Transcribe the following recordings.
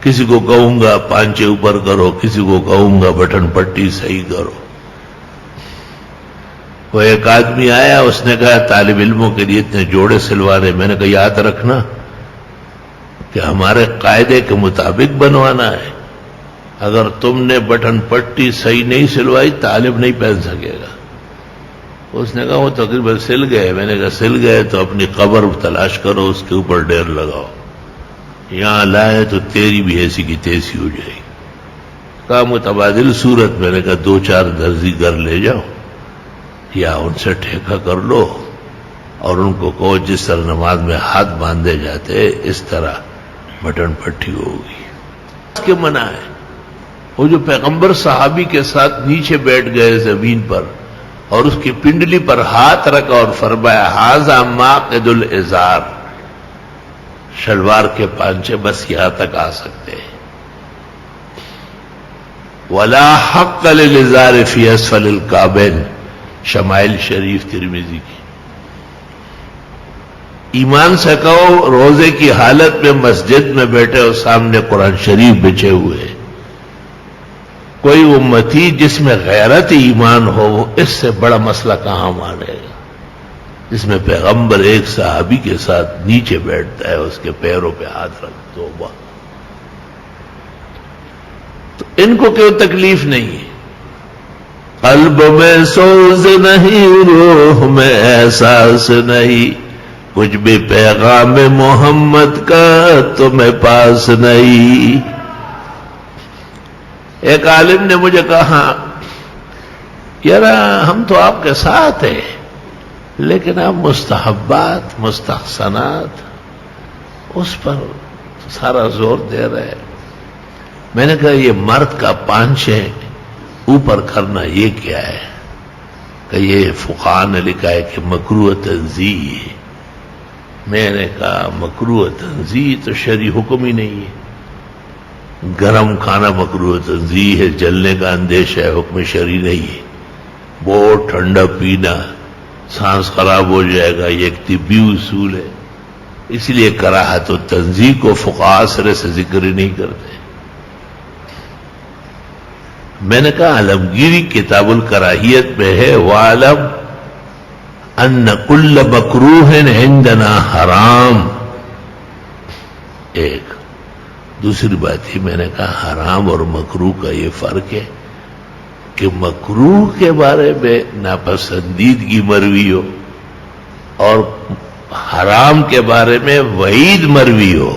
کسی کو کہوں گا پانچے اوپر کرو، کسی کو کہوں گا بٹن پٹی صحیح کرو۔ وہ ایک آدمی آیا، اس نے کہا طالب علموں کے لیے اتنے جوڑے سلوانے۔ میں نے کہا یاد رکھنا کہ ہمارے قاعدے کے مطابق بنوانا ہے، اگر تم نے بٹن پٹی صحیح نہیں سلوائی طالب نہیں پہن سکے گا۔ اس نے کہا وہ تقریباً سل گئے۔ میں نے کہا سل گئے تو اپنی قبر تلاش کرو، اس کے اوپر ڈیر لگاؤ، یہاں لائے تو تیری بھی ایسی کی تیسی ہو جائے گی۔ کہا متبادل صورت، میں نے کہا دو چار درزی گھر لے جاؤ یا ان سے ٹھیکہ کر لو اور ان کو کہو جس طرح نماز میں ہاتھ باندھے جاتے اس طرح بٹن پٹی ہوگی۔ اس کے منع ہے۔ وہ جو پیغمبر صحابی کے ساتھ نیچے بیٹھ گئے زمین پر اور اس کی پنڈلی پر ہاتھ رکھا اور فرمایا ھذا ماقد الازار، شلوار کے پانچے بس یہاں تک آ سکتے ہیں۔ ولا حق للازار فی اسفل الکعبین، شمائل شریف ترمذی کی۔ ایمان سے کہو روزے کی حالت میں مسجد میں بیٹھے اور سامنے قرآن شریف بچھے ہوئے، کوئی امتی جس میں غیرت ایمان ہو وہ اس سے بڑا مسئلہ کہاں مانے گا؟ جس میں پیغمبر ایک صحابی کے ساتھ نیچے بیٹھتا ہے، اس کے پیروں پہ ہاتھ رکھ توبہ۔ تو ان کو کیوں تکلیف نہیں ہے؟ قلب میں سوز نہیں، روح میں احساس نہیں، کچھ بھی پیغام محمد کا تمہیں پاس نہیں۔ ایک عالم نے مجھے کہا یار ہم تو آپ کے ساتھ ہیں لیکن آپ مستحبات مستحسنات اس پر سارا زور دے رہے ہیں۔ میں نے کہا یہ مرد کا پانچے اوپر کرنا یہ کیا ہے؟ کہ یہ فقہاء نے لکھا ہے کہ مکروہ تنزیہ ہے۔ میں نے کہا مکروہ تنزیہ تو شرعی حکم ہی نہیں ہے۔ گرم کھانا مکروہ تنزیہ ہے، جلنے کا اندیشہ ہے، حکم شرعی نہیں ہے۔ بہت ٹھنڈا پینا سانس خراب ہو جائے گا، یہ ایک طبی اصول ہے، اس لیے کراہت و تنزیہ کو فقہاء سرے سے ذکر ہی نہیں کرتے۔ میں نے کہا عالمگیری کتاب الکراہیت میں ہے وَعَلَمْ أَنَّ كُلَّ مَكْرُوهٍ عِنْدَنَا حرام۔ ایک دوسری بات ہی میں نے کہا حرام اور مکروہ کا یہ فرق ہے کہ مکروہ کے بارے میں ناپسندیدگی مروی ہو اور حرام کے بارے میں وعید مروی ہو،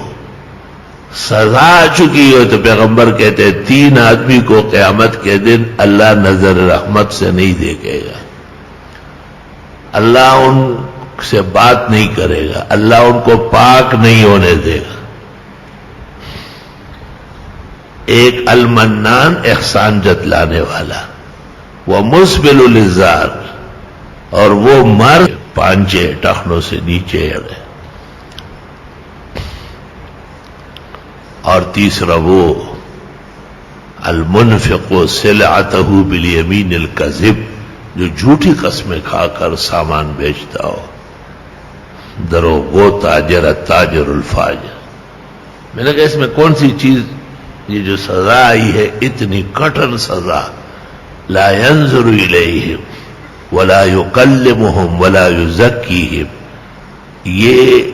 سزا آ چکی ہو۔ تو پیغمبر کہتے ہیں 3 آدمی کو قیامت کے دن اللہ نظر رحمت سے نہیں دیکھے گا، اللہ ان سے بات نہیں کرے گا، اللہ ان کو پاک نہیں ہونے دے گا۔ ایک المنان احسان جتلانے والا، وہ مسبل الازار، اور وہ مرد پانچے ٹخنوں سے نیچے اڑے، اور تیسرا وہ المنفق سلعتہ بالیمین الکذب، جو جھوٹی قسمیں کھا کر سامان بیچتا ہو، دروغ تاجر التاجر الفاجر۔ میں نے کہا اس میں کون سی چیز، یہ جو سزا آئی ہے اتنی کٹن سزا، لا ينظر الیہم ولا یکلمہم ولا یزکیہم، یہ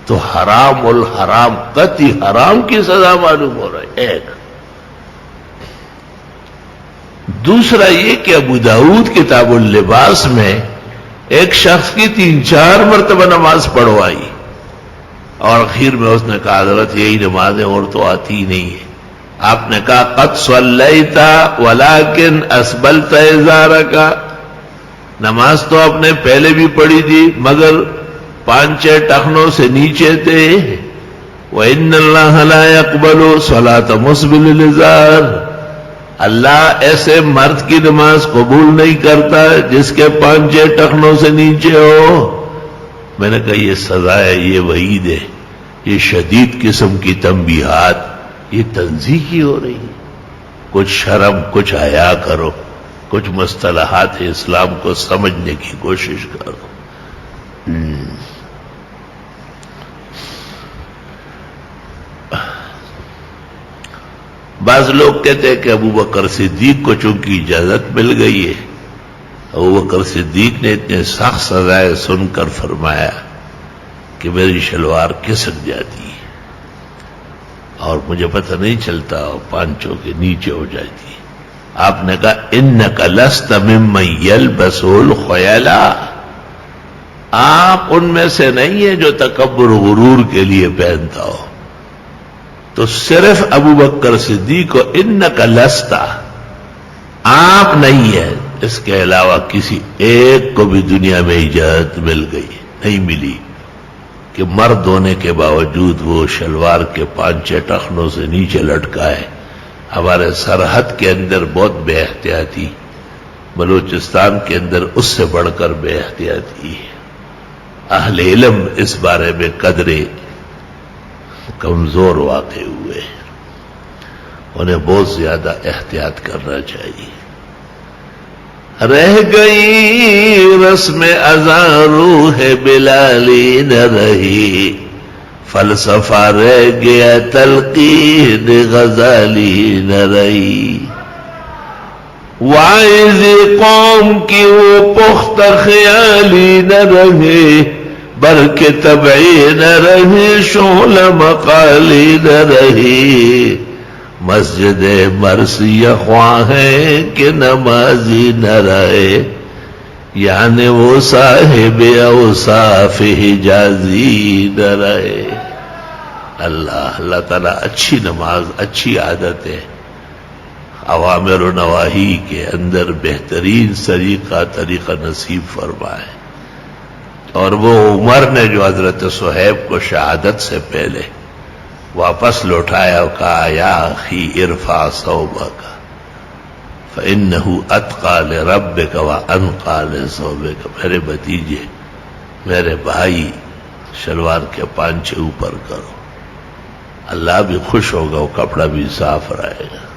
تو حرام الحرام، قطعی حرام کی سزا معلوم ہو رہا ہے۔ ایک دوسرا یہ کہ ابو داؤد کتاب اللباس میں ایک شخص کی 3-4 مرتبہ نماز پڑھوائی اور اخیر میں اس نے کہا حضرت یہی نمازیں اور تو آتی ہی نہیں ہے۔ آپ نے کہا قد صلیت ولکن اسبلت ازارک، نماز تو آپ نے پہلے بھی پڑھی تھی مگر 5-6 ٹخنوں سے نیچے تھے۔ وَإِنَّ اللَّهَ لَا يَقْبَلُ صَلَاةَ مُسْبِلِ الْإِزَارِ، اللہ ایسے مرد کی نماز قبول نہیں کرتا جس کے 5-6 ٹخنوں سے نیچے ہو۔ میں نے کہا یہ سزا ہے، یہ وعید ہے، یہ شدید قسم کی تنبیہات، یہ تنزیہ کی ہو رہی ہے۔ کچھ شرم، کچھ حیا کرو، کچھ مصطلحات اسلام کو سمجھنے کی کوشش کرو۔ بعض لوگ کہتے ہیں کہ ابو بکر صدیق کو چونکہ اجازت مل گئی ہے، ابو بکر صدیق نے اتنے سخت سزائے سن کر فرمایا کہ میری شلوار کھسک جاتی ہے اور مجھے پتہ نہیں چلتا اور پانچوں کے نیچے ہو جاتی ہے۔ آپ نے کہا انک لست ممن یلبس الخیلا، آپ ان میں سے نہیں ہیں جو تکبر غرور کے لیے پہنتا ہو۔ تو صرف ابو بکر صدیق کو انک لست، آپ نہیں ہے، اس کے علاوہ کسی ایک کو بھی دنیا میں اجازت مل گئی نہیں ملی کہ مرد ہونے کے باوجود وہ شلوار کے پانچے ٹخنوں سے نیچے لٹکا ہے۔ ہمارے سرحد کے اندر بہت بے احتیاطی، بلوچستان کے اندر اس سے بڑھ کر بے احتیاطی ہے۔ اہل علم اس بارے میں قدرے کمزور واقع ہوئے، انہیں بہت زیادہ احتیاط کرنا چاہیے۔ رہ گئی رسم ازاں روح بلالی نہ رہی، فلسفہ رہ گیا تلقین غزالی نہ رہی، واعظ قوم کی وہ پختہ خیالی نہ رہے، بلکہ طبعی نہ رہے شعلہ مقالی نہ رہی، مسجد مرثیہ خواہ ہے کہ نمازی نہ رہے، یعنی وہ صاحب اوصاف حجازی نہ رہے۔ اللہ تعالیٰ اچھی نماز، اچھی عادتیں، اوامر و نواہی کے اندر بہترین طریقہ نصیب فرمائے۔ اور وہ عمر نے جو حضرت صہیب کو شہادت سے پہلے واپس لوٹایا اور کہا یا اخی ارفع ثوبک فإنه اتقى لربك وانقى لثوبك، میرے بھتیجے، میرے بھائی، شلوار کے پانچے اوپر کرو، اللہ بھی خوش ہوگا، وہ کپڑا بھی صاف رہے گا۔